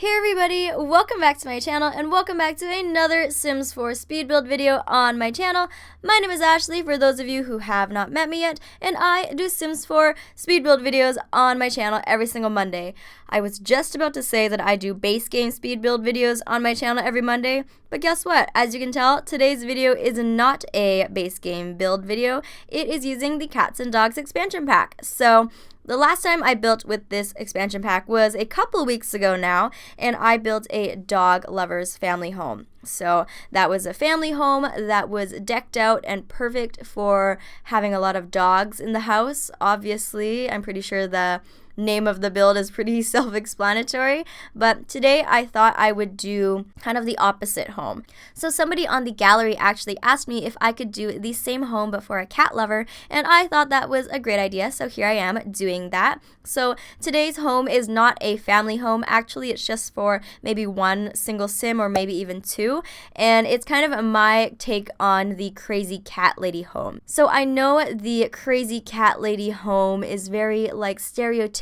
Hey everybody, welcome back to my channel and welcome back to another Sims 4 speed build video on my channel. My name is Ashley for those of you who have not met me yet, and I do Sims 4 speed build videos on my channel every single Monday. I was just about to say that I do base game speed build videos on my channel every Monday, but guess what? As you can tell, today's video is not a base game build video. It is using the Cats and Dogs expansion pack. So the last time I built with this expansion pack was a couple weeks ago now, and I built a dog lover's family home. So that was a family home that was decked out and perfect for having a lot of dogs in the house. Obviously, I'm pretty sure the name of the build is pretty self-explanatory, but today I thought I would do kind of the opposite home. So somebody on the gallery actually asked me if I could do the same home but for a cat lover, and I thought that was a great idea, so here I am doing that. So today's home is not a family home. Actually, it's just for maybe one single sim or maybe even two, and it's kind of my take on the crazy cat lady home. So I know the crazy cat lady home is very like stereotypical,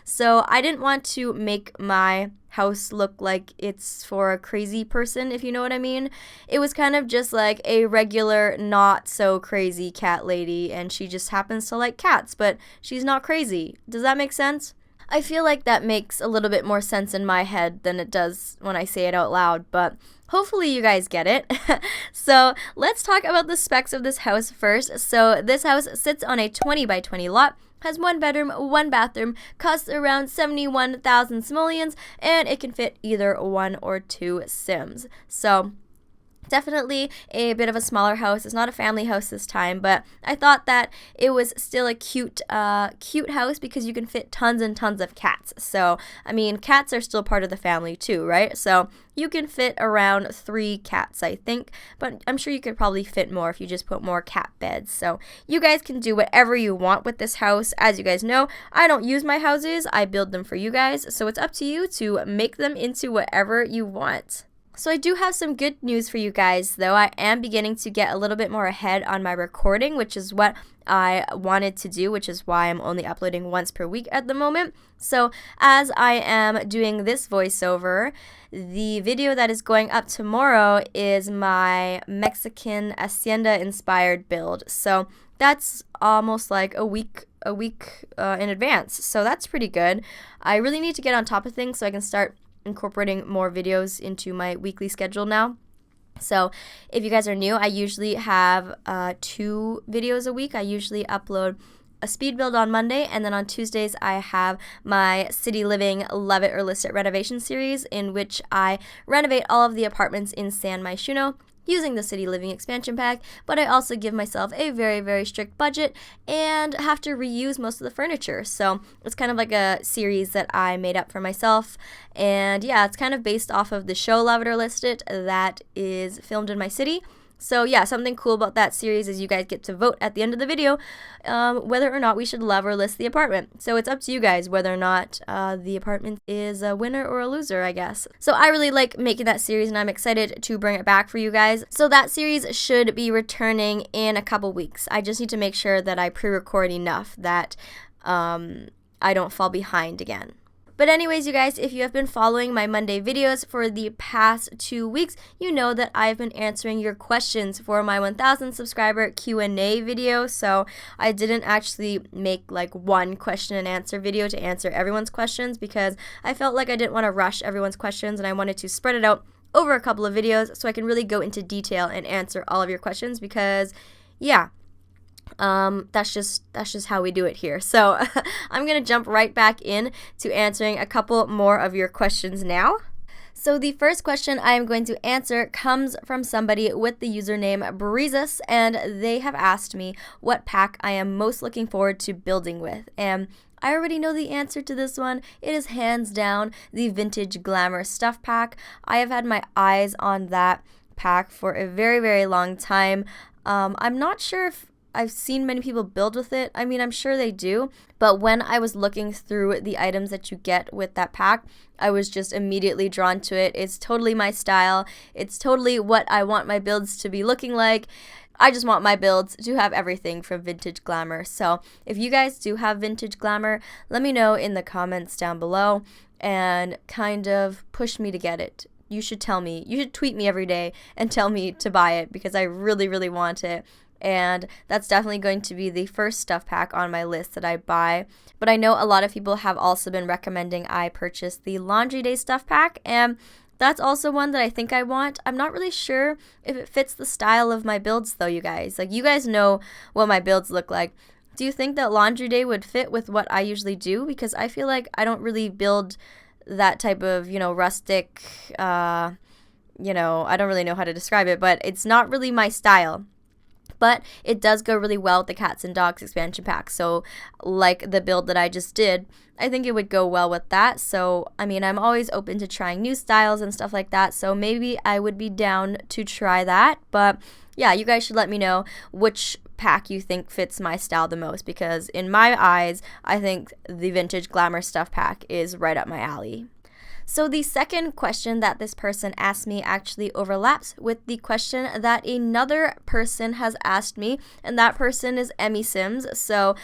so I didn't want to make my house look like it's for a crazy person, if you know what I mean. It was kind of just like a regular, not so crazy cat lady, and she just happens to like cats, but she's not crazy. Does that make sense? I feel like that makes a little bit more sense in my head than it does when I say it out loud, but hopefully you guys get it. So let's talk about the specs of this house first. So this house sits on a 20 by 20 lot, has one bedroom, one bathroom, costs around 71,000 simoleons, and it can fit either one or two sims. So definitely a bit of a smaller house. It's not a family house this time, but I thought that it was still a cute house because you can fit tons and tons of cats. So, I mean, cats are still part of the family too, right? So you can fit around 3 cats, I think, but I'm sure you could probably fit more if you just put more cat beds. So you guys can do whatever you want with this house. As you guys know, I don't use my houses. I build them for you guys. So it's up to you to make them into whatever you want. So I do have some good news for you guys, though. I am beginning to get a little bit more ahead on my recording, which is what I wanted to do, which is why I'm only uploading once per week at the moment. So as I am doing this voiceover, the video that is going up tomorrow is my Mexican hacienda inspired build. So that's almost like a week in advance. So that's pretty good. I really need to get on top of things so I can start incorporating more videos into my weekly schedule now. So if you guys are new, I usually have 2 videos a week. I usually upload a speed build on Monday, and then on Tuesdays I have my City Living Love It or List It renovation series, in which I renovate all of the apartments in San Myshuno using the City Living expansion pack, but I also give myself a very, very strict budget and have to reuse most of the furniture. So it's kind of like a series that I made up for myself, and yeah, it's kind of based off of the show Love It or List It that is filmed in my city. So yeah, something cool about that series is you guys get to vote at the end of the video whether or not we should love or list the apartment. So it's up to you guys whether or not the apartment is a winner or a loser, I guess. So I really like making that series, and I'm excited to bring it back for you guys. So that series should be returning in a couple weeks. I just need to make sure that I pre-record enough that I don't fall behind again. But anyways, you guys, if you have been following my Monday videos for the past 2 weeks, you know that I've been answering your questions for my 1,000 subscriber Q&A video. So I didn't actually make like one question and answer video to answer everyone's questions because I felt like I didn't want to rush everyone's questions, and I wanted to spread it out over a couple of videos so I can really go into detail and answer all of your questions because, yeah, that's just how we do it here. So I'm gonna jump right back in to answering a couple more of your questions now. So the first question I am going to answer comes from somebody with the username Breezes, and they have asked me what pack I am most looking forward to building with. And I already know the answer to this one. It is hands down the Vintage Glamour Stuff Pack. I have had my eyes on that pack for a very, very long time. I'm not sure if I've seen many people build with it. I mean, I'm sure they do, but when I was looking through the items that you get with that pack, I was just immediately drawn to it. It's totally my style. It's totally what I want my builds to be looking like. I just want my builds to have everything from Vintage Glamour. So if you guys do have Vintage Glamour, let me know in the comments down below. and kind of push me to get it. You should tell me. You should tweet me every day and tell me to buy it because I really, really want it. And that's definitely going to be the first stuff pack on my list that I buy. But I know a lot of people have also been recommending I purchase the Laundry Day stuff pack, and that's also one that I think I want. I'm not really sure if it fits the style of my builds though, you guys. Like, you guys know what my builds look like. Do you think that Laundry Day would fit with what I usually do? Because I feel like I don't really build that type of, rustic, I don't really know how to describe it, but it's not really my style. But it does go really well with the Cats and Dogs expansion pack. So like the build that I just did, I think it would go well with that. So, I mean, I'm always open to trying new styles and stuff like that. So maybe I would be down to try that. But yeah, you guys should let me know which pack you think fits my style the most, because in my eyes, I think the Vintage Glamour stuff pack is right up my alley. So the second question that this person asked me actually overlaps with the question that another person has asked me, and that person is Emmy Sims. So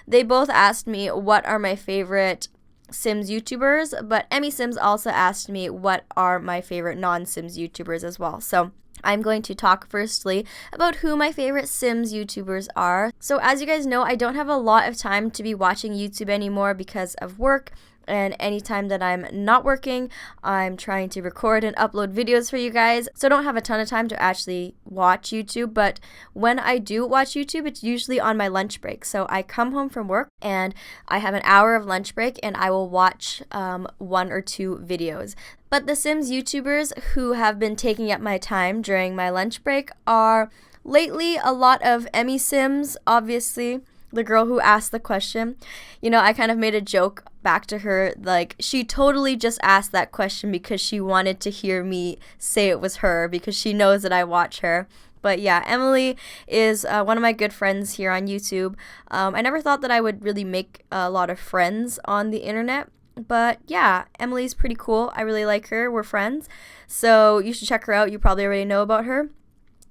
they both asked me what are my favorite Sims YouTubers, but Emmy Sims also asked me what are my favorite non-Sims YouTubers as well. So I'm going to talk firstly about who my favorite Sims YouTubers are. So as you guys know, I don't have a lot of time to be watching YouTube anymore because of work. And anytime that I'm not working, I'm trying to record and upload videos for you guys. So I don't have a ton of time to actually watch YouTube. But when I do watch YouTube, it's usually on my lunch break. So I come home from work and I have an hour of lunch break and I will watch 1 or 2 videos. But the Sims YouTubers who have been taking up my time during my lunch break are lately a lot of Emmy Sims, obviously. The girl who asked the question, I kind of made a joke back to her, like, she totally just asked that question because she wanted to hear me say it was her, because she knows that I watch her. But yeah, Emily is one of my good friends here on YouTube. I never thought that I would really make a lot of friends on the internet, but yeah, Emily's pretty cool. I really like her. We're friends. So you should check her out. You probably already know about her.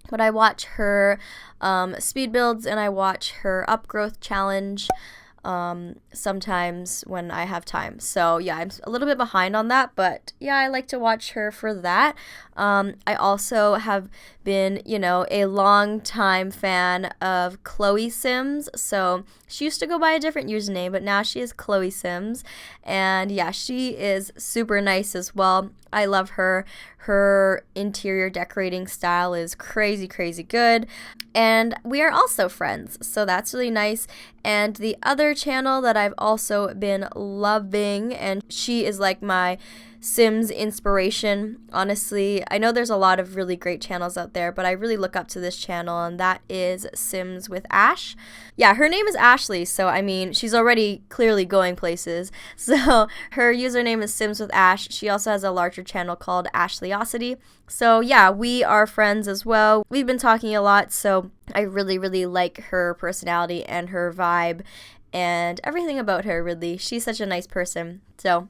But I watch her speed builds and I watch her upgrowth challenge sometimes when I have time. So yeah, I'm a little bit behind on that, but yeah, I like to watch her for that. I also have been, a long time fan of Chloe Sims. So she used to go by a different username, but now she is Chloe Sims. And yeah, she is super nice as well. I love her. Her interior decorating style is crazy, crazy good. And we are also friends, so that's really nice. And the other channel that I've also been loving, and she is like my Sims inspiration, honestly. I know there's a lot of really great channels out there, but I really look up to this channel, and that is Sims with Ash. Yeah, her name is Ashley, so I mean, she's already clearly going places. So her username is Sims with Ash. She also has a larger channel called Ashleosity. So yeah, we are friends as well. We've been talking a lot, so I really, really like her personality and her vibe and everything about her, really. She's such a nice person. So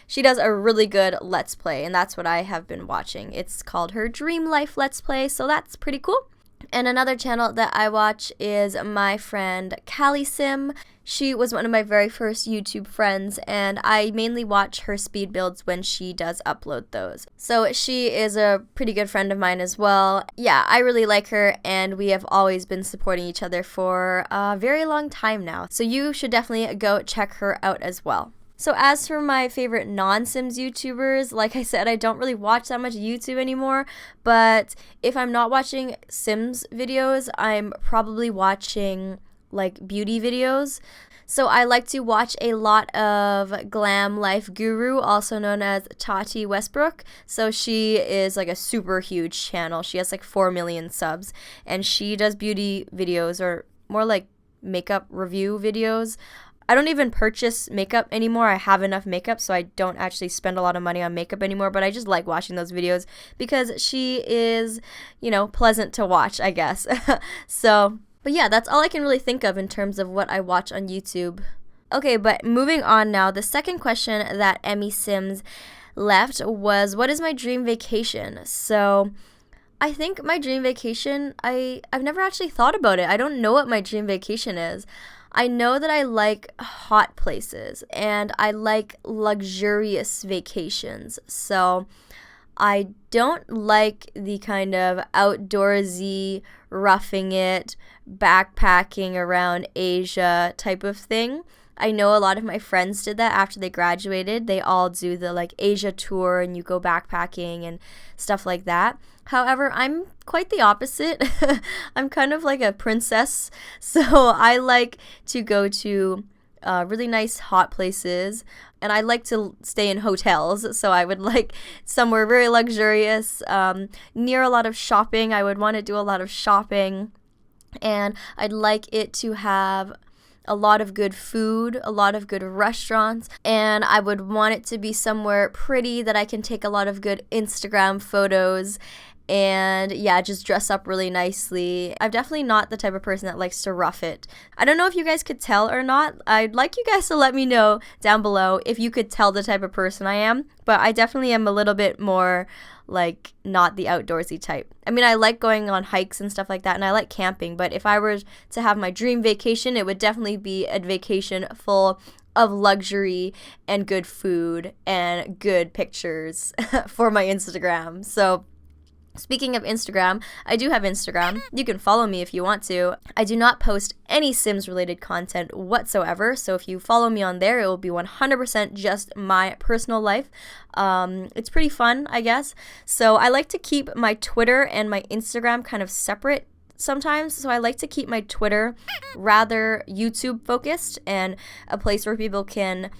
she does a really good Let's Play, and that's what I have been watching. It's called her Dream Life Let's Play, so that's pretty cool. And another channel that I watch is my friend Callie Sim. She was one of my very first YouTube friends, and I mainly watch her speed builds when she does upload those. So she is a pretty good friend of mine as well. Yeah, I really like her, and we have always been supporting each other for a very long time now. So you should definitely go check her out as well. So as for my favorite non-Sims YouTubers, like I said, I don't really watch that much YouTube anymore, but if I'm not watching Sims videos, I'm probably watching like beauty videos. So I like to watch a lot of Glam Life Guru, also known as Tati Westbrook. So she is like a super huge channel. She has like 4 million subs, and she does beauty videos, or more like makeup review videos. I don't even purchase makeup anymore. I have enough makeup, so I don't actually spend a lot of money on makeup anymore, but I just like watching those videos because she is, pleasant to watch, I guess. But yeah, that's all I can really think of in terms of what I watch on YouTube. Okay, but moving on now, the second question that Emmy Sims left was, what is my dream vacation? So I think my dream vacation, I've never actually thought about it. I don't know what my dream vacation is. I know that I like hot places and I like luxurious vacations. So I don't like the kind of outdoorsy, roughing it, backpacking around Asia type of thing. I know a lot of my friends did that after they graduated. They all do the like Asia tour and you go backpacking and stuff like that. However, I'm quite the opposite. I'm kind of like a princess. So I like to go to really nice hot places, and I like to stay in hotels. So I would like somewhere very luxurious, near a lot of shopping. I would want to do a lot of shopping, and I'd like it to have a lot of good food, a lot of good restaurants, and I would want it to be somewhere pretty that I can take a lot of good Instagram photos and yeah, just dress up really nicely. I'm definitely not the type of person that likes to rough it. I don't know if you guys could tell or not. I'd like you guys to let me know down below if you could tell the type of person I am, but I definitely am a little bit more like not the outdoorsy type. I mean, I like going on hikes and stuff like that, and I like camping, but if I were to have my dream vacation, it would definitely be a vacation full of luxury and good food and good pictures for my Instagram. So speaking of Instagram, I do have Instagram. You can follow me if you want to. I do not post any Sims related content whatsoever, so if you follow me on there, it will be 100% just my personal life. It's pretty fun, I guess. So I like to keep my Twitter and my Instagram kind of separate sometimes. So I like to keep my Twitter rather YouTube focused and a place where people can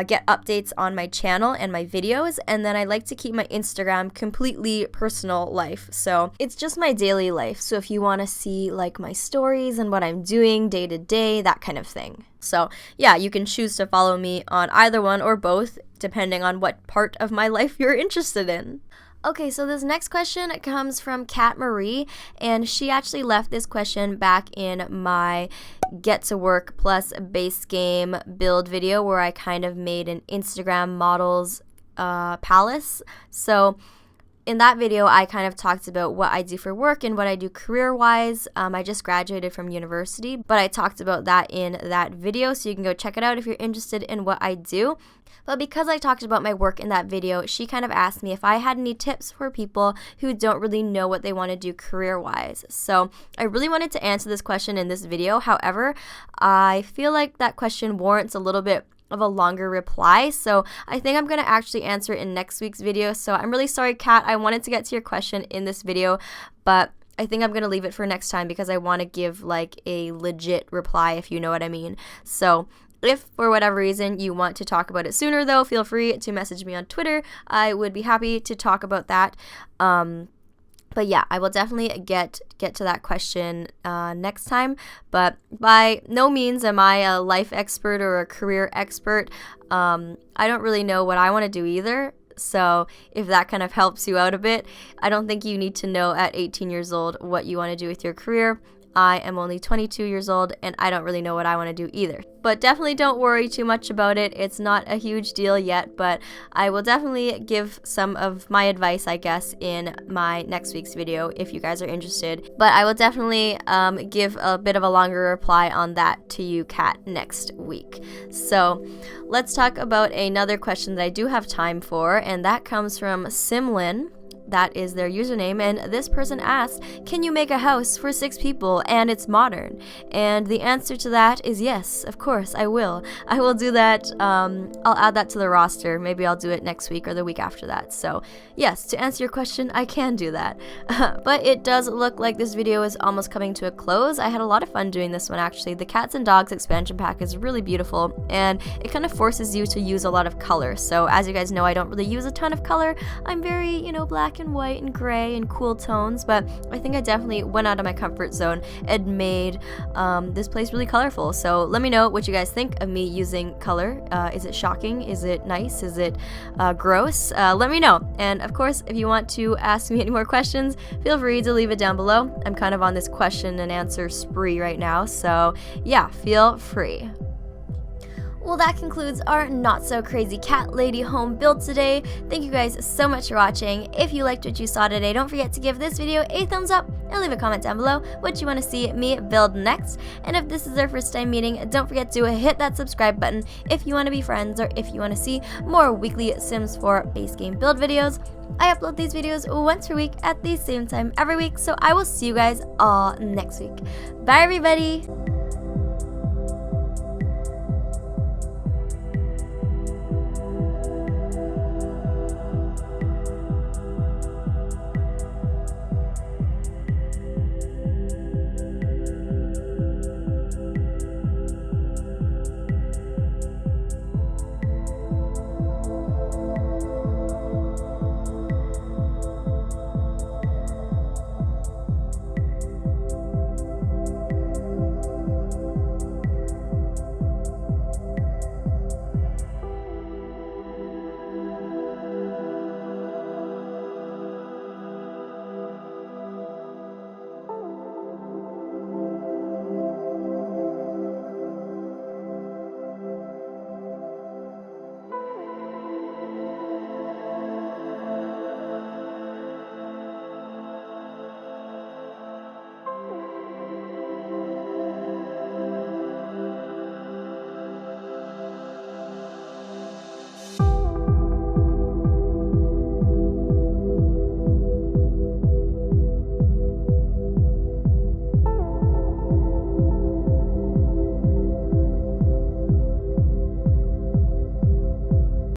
get updates on my channel and my videos, and then I like to keep my Instagram completely personal life. So it's just my daily life. So if you want to see like my stories and what I'm doing day to day, that kind of thing. So yeah, you can choose to follow me on either one or both, depending on what part of my life you're interested in. Okay, so this next question comes from Kat Marie, and she actually left this question back in my Get to Work plus base game build video where I kind of made an Instagram models palace. So in that video, I kind of talked about what I do for work and what I do career-wise. I just graduated from university, but I talked about that in that video, so you can go check it out if you're interested in what I do. But because I talked about my work in that video, she kind of asked me if I had any tips for people who don't really know what they want to do career-wise. So I really wanted to answer this question in this video. However, I feel like that question warrants a little bit of a longer reply, so I think I'm going to actually answer it in next week's video. So I'm really sorry, Kat. I wanted to get to your question in this video, but I think I'm going to leave it for next time because I want to give like a legit reply, if you know what I mean. So if for whatever reason you want to talk about it sooner, though, feel free to message me on Twitter. I would be happy to talk about that. But yeah, I will definitely get to that question next time. But by no means am I a life expert or a career expert. I don't really know what I want to do either. So if that kind of helps you out a bit, I don't think you need to know at 18 years old what you want to do with your career. I am only 22 years old and I don't really know what I want to do either. But definitely don't worry too much about it. It's not a huge deal yet, but I will definitely give some of my advice, I guess, in my next week's video if you guys are interested. But I will definitely give a bit of a longer reply on that to you, Kat, next week. So let's talk about another question that I do have time for, and that comes from Simlin. That is their username, and this person asked, can you make a house for 6 people and it's modern? And the answer to that is yes, of course, I will. I will do that. I'll add that to the roster. Maybe I'll do it next week or the week after that. So yes, to answer your question, I can do that. But it does look like this video is almost coming to a close. I had a lot of fun doing this one, actually. The Cats and Dogs expansion pack is really beautiful, and it kind of forces you to use a lot of color. So as you guys know, I don't really use a ton of color. I'm very, black and white and gray and cool tones, but I think I definitely went out of my comfort zone and made this place really colorful. So let me know what you guys think of me using color. Is it shocking? Is it nice? Is it gross? Let me know. And of course, if you want to ask me any more questions, feel free to leave it down below. I'm kind of on this question and answer spree right now, so yeah, feel free. Well, that concludes our not so crazy cat lady home build today. Thank you guys so much for watching. If you liked what you saw today, don't forget to give this video a thumbs up and leave a comment down below what you want to see me build next. And if this is our first time meeting, don't forget to hit that subscribe button if you want to be friends or if you want to see more weekly Sims 4 base game build videos. I upload these videos once per week at the same time every week, so I will see you guys all next week. Bye everybody!